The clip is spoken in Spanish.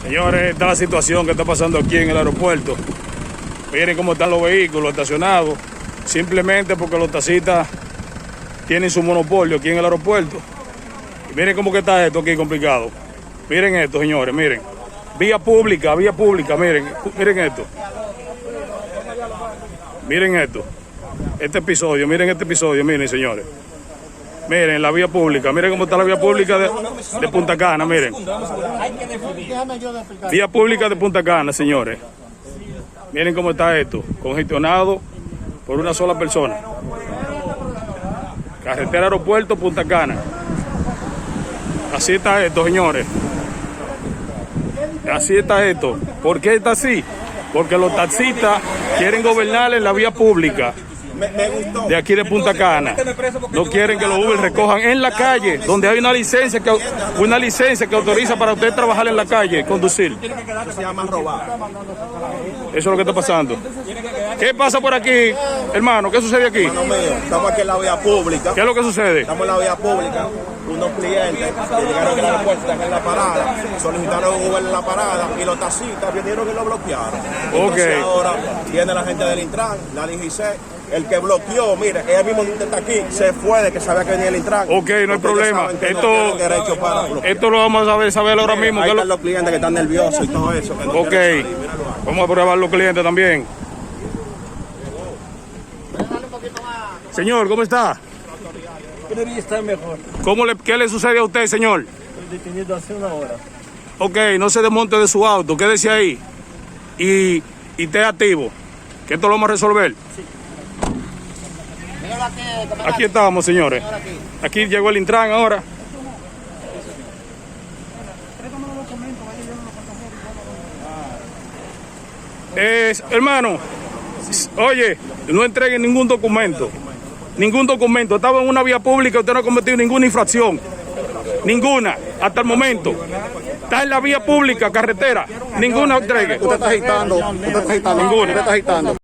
Señores, esta es la situación que está pasando aquí en el aeropuerto. Miren cómo están los vehículos estacionados, simplemente porque los taxistas tienen su monopolio aquí en el aeropuerto. Y miren cómo que está esto aquí complicado. Miren esto, señores, miren. Vía pública, miren esto. Miren esto. Este episodio, miren, señores. Miren la vía pública, miren cómo está la vía pública de Punta Cana, miren. Vía pública de Punta Cana, señores. Miren cómo está esto, congestionado por una sola persona. Carretera Aeropuerto Punta Cana. Así está esto, señores. Así está esto. ¿Por qué está así? Porque los taxistas quieren gobernar en la vía pública de aquí de Punta Cana. No quieren que los Uber recojan en la calle, donde hay una licencia que autoriza para usted trabajar en la calle, conducir. Eso se llama robar. Eso es lo que está pasando. ¿Qué pasa por aquí, hermano? ¿Qué sucede aquí? Hermano mío, estamos aquí en la vía pública. ¿Qué es lo que sucede? Estamos en la vía pública. Unos clientes que llegaron al aeropuerto, están en la parada, solicitaron Uber en la parada y los taxistas vinieron y lo bloquearon. Entonces ahora viene la gente del Intran, la DGC. El que bloqueó, mire, ella mismo está aquí, se fue de que sabía que venía el Intran. Ok, no hay problema. Esto lo vamos a saber ahora mismo. Ahí están los clientes que están nerviosos y todo eso. Ok, vamos a probar los clientes también. Señor, ¿cómo está? Debería estar mejor. ¿Qué le sucede a usted, señor? Estoy detenido hace una hora. Ok, no se desmonte de su auto, quédese ahí y esté activo, que esto lo vamos a resolver. Sí. Aquí estamos, señores. Aquí llegó el Intran ahora. Hermano, oye, no entreguen ningún documento. Ningún documento. Estaba en una vía pública, usted no ha cometido ninguna infracción. Ninguna, hasta el momento. Está en la vía pública, carretera. Ninguna entregue. Usted está agitando. Ninguna. Usted está agitando.